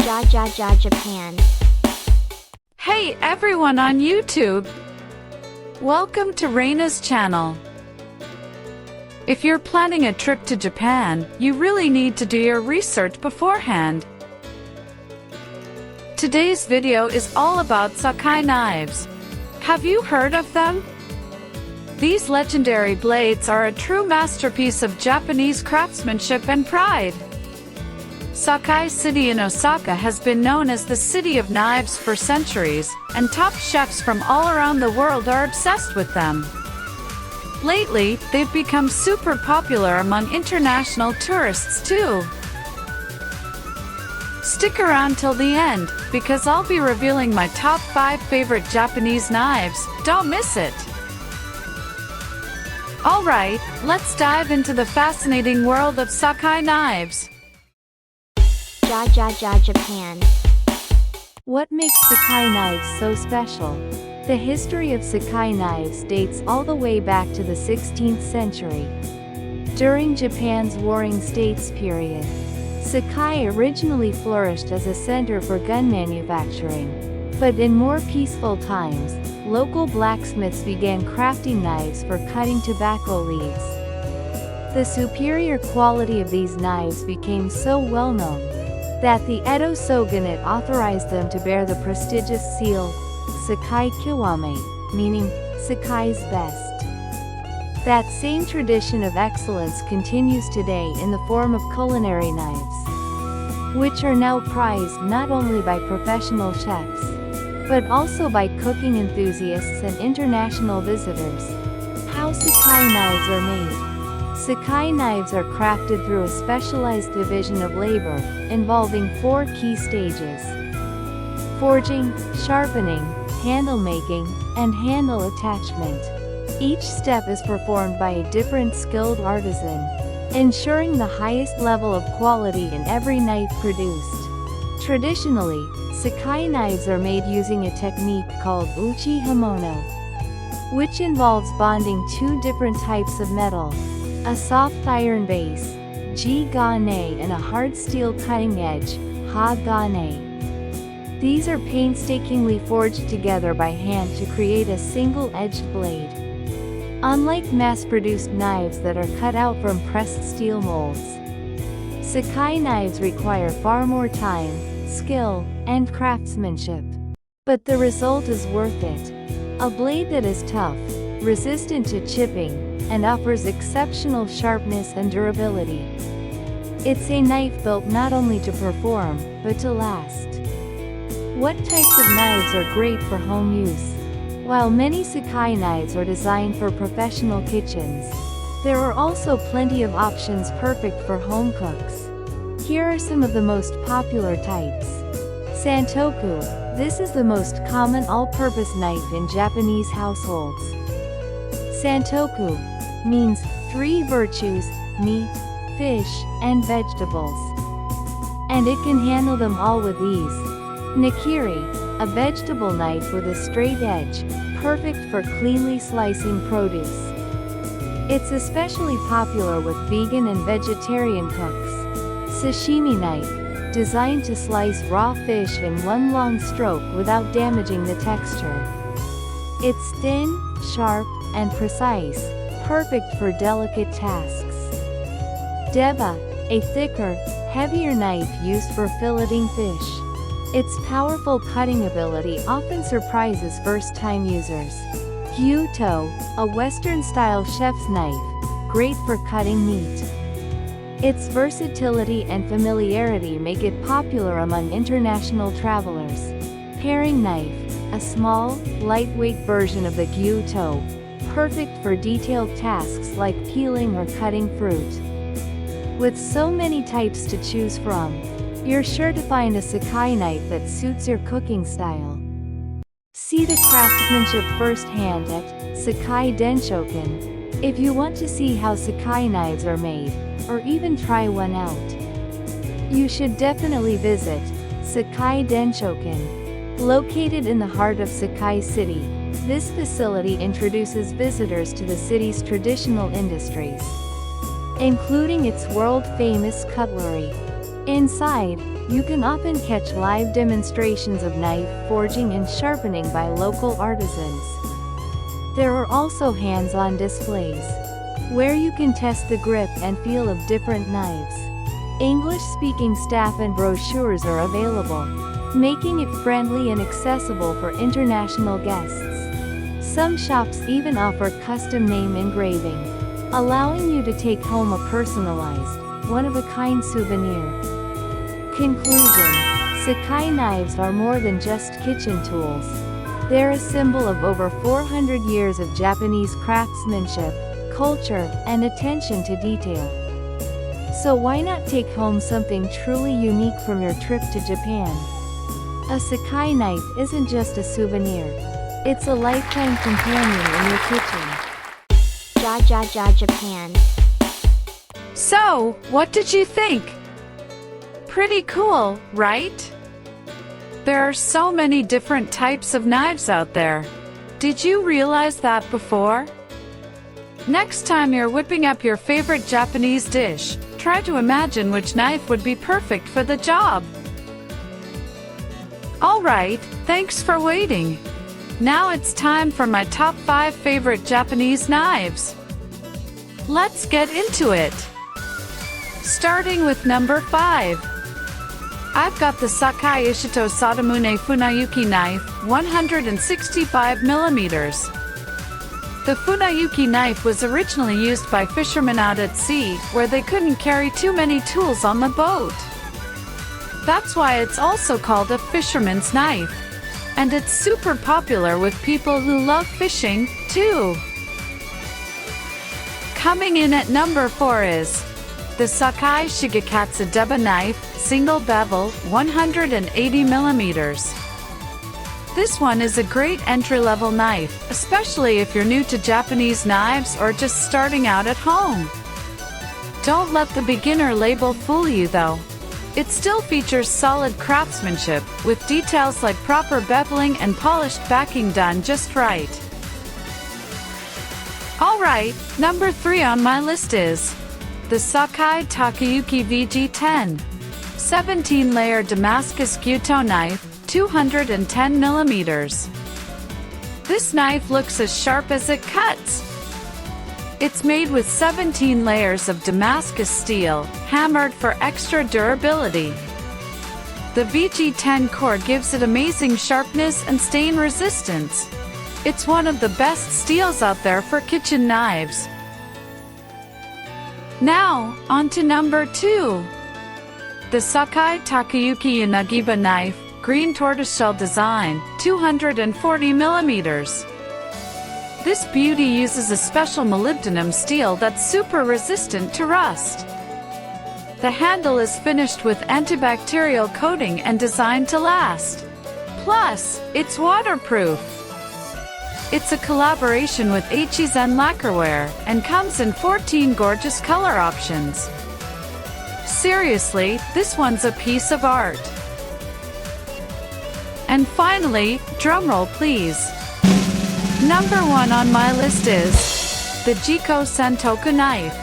Japan. Hey everyone on YouTube! Welcome to Reina's channel. If you're planning a trip to Japan, you really need to do your research beforehand. Today's video is all about Sakai Knives. Have you heard of them? These legendary blades are a true masterpiece of Japanese craftsmanship and pride. Sakai City in Osaka has been known as the City of Knives for centuries, and top chefs from all around the world are obsessed with them. Lately, they've become super popular among international tourists too. Stick around till the end, because I'll be revealing my top 5 favorite Japanese knives. Don't miss it! Alright, let's dive into the fascinating world of Sakai Knives. Japan. What makes Sakai Knives so special? The history of Sakai Knives dates all the way back to the 16th century. During Japan's Warring States period, Sakai originally flourished as a center for gun manufacturing. But in more peaceful times, local blacksmiths began crafting knives for cutting tobacco leaves. The superior quality of these knives became so well known that the Edo shogunate authorized them to bear the prestigious seal, Sakai Kiwame, meaning Sakai's best. That same tradition of excellence continues today in the form of culinary knives, which are now prized not only by professional chefs, but also by cooking enthusiasts and international visitors. How Sakai knives are made. Sakai knives are crafted through a specialized division of labor, involving 4 key stages: forging, sharpening, handle making, and handle attachment. Each step is performed by a different skilled artisan, ensuring the highest level of quality in every knife produced. Traditionally, Sakai knives are made using a technique called uchi hamono, which involves bonding 2 different types of metal: a soft iron base, ji-ga-ne, and a hard steel cutting edge, ha-ga-ne. These are painstakingly forged together by hand to create a single-edged blade. Unlike mass-produced knives that are cut out from pressed steel molds, Sakai knives require far more time, skill, and craftsmanship. But the result is worth it. A blade that is tough, resistant to chipping, and offers exceptional sharpness and durability. It's a knife built not only to perform, but to last. What types of knives are great for home use? While many Sakai knives are designed for professional kitchens, there are also plenty of options perfect for home cooks. Here are some of the most popular types. Santoku. This is the most common all-purpose knife in Japanese households. Santoku means 3 virtues: meat, fish, and vegetables. And it can handle them all with ease. Nikiri, a vegetable knife with a straight edge, perfect for cleanly slicing produce. It's especially popular with vegan and vegetarian cooks. Sashimi knife, designed to slice raw fish in one long stroke without damaging the texture. It's thin, sharp, and precise, perfect for delicate tasks. Deba, a thicker, heavier knife used for filleting fish. Its powerful cutting ability often surprises first-time users. Gyuto, a Western-style chef's knife, great for cutting meat. Its versatility and familiarity make it popular among international travelers. Paring knife, a small, lightweight version of the gyuto, perfect for detailed tasks like peeling or cutting fruit. With so many types to choose from, you're sure to find a Sakai knife that suits your cooking style. See the craftsmanship firsthand at Sakai Denoken if you want to see how Sakai knives are made, or even try one out. You should definitely visit Sakai Denoken. Located in the heart of Sakai City, this facility introduces visitors to the city's traditional industries, including its world-famous cutlery. Inside, you can often catch live demonstrations of knife forging and sharpening by local artisans. There are also hands-on displays, where you can test the grip and feel of different knives. English-speaking staff and brochures are available, making it friendly and accessible for international guests. Some shops even offer custom name engraving, allowing you to take home a personalized, one-of-a-kind souvenir. Conclusion: Sakai knives are more than just kitchen tools. They're a symbol of over 400 years of Japanese craftsmanship, culture, and attention to detail. So why not take home something truly unique from your trip to Japan? A Sakai knife isn't just a souvenir. It's a lifetime companion in your kitchen. Japan. So, what did you think? Pretty cool, right? There are so many different types of knives out there. Did you realize that before? Next time you're whipping up your favorite Japanese dish, try to imagine which knife would be perfect for the job. Alright, thanks for waiting. Now it's time for my top 5 favorite Japanese knives. Let's get into it. Starting with number 5. I've got the Sakai Ishito Sadamune Funayuki knife, 165mm. The Funayuki knife was originally used by fishermen out at sea, where they couldn't carry too many tools on the boat. That's why it's also called a fisherman's knife. And it's super popular with people who love fishing, too. Coming in at number 4 is the Sakai Shigekatsu Deba knife, single bevel, 180mm. This one is a great entry-level knife, especially if you're new to Japanese knives or just starting out at home. Don't let the beginner label fool you though. It still features solid craftsmanship, with details like proper beveling and polished backing done just right. Alright, number 3 on my list is the Sakai Takayuki VG10 17-layer Damascus Gyuto knife, 210mm. This knife looks as sharp as it cuts. It's made with 17 layers of Damascus steel, hammered for extra durability. The VG10 core gives it amazing sharpness and stain resistance. It's one of the best steels out there for kitchen knives. Now, on to number 2. The Sakai Takayuki Yanagiba knife, green tortoiseshell design, 240mm. This beauty uses a special molybdenum steel that's super resistant to rust. The handle is finished with antibacterial coating and designed to last. Plus, it's waterproof. It's a collaboration with H-Zen Lacquerware and comes in 14 gorgeous color options. Seriously, this one's a piece of art. And finally, drumroll please. Number 1 on my list is the Jiko Sentoku knife,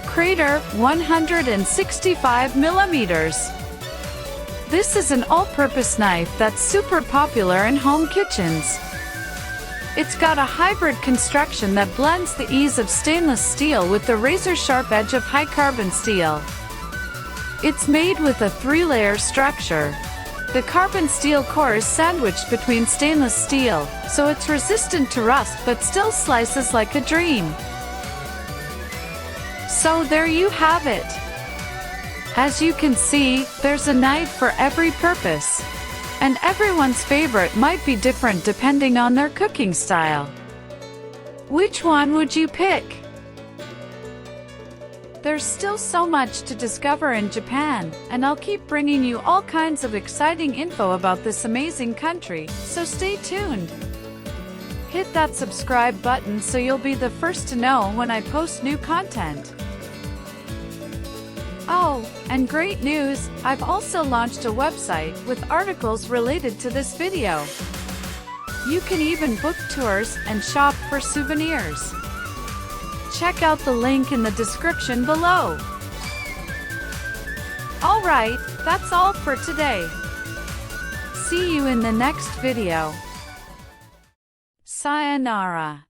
Crater, 165mm. This is an all-purpose knife that's super popular in home kitchens. It's got a hybrid construction that blends the ease of stainless steel with the razor-sharp edge of high-carbon steel. It's made with a 3-layer structure. The carbon steel core is sandwiched between stainless steel, so it's resistant to rust but still slices like a dream. So there you have it. As you can see, there's a knife for every purpose. And everyone's favorite might be different depending on their cooking style. Which one would you pick? There's still so much to discover in Japan, and I'll keep bringing you all kinds of exciting info about this amazing country, so stay tuned. Hit that subscribe button so you'll be the first to know when I post new content. Oh, and great news, I've also launched a website with articles related to this video. You can even book tours and shop for souvenirs. Check out the link in the description below. Alright, that's all for today. See you in the next video. Sayonara.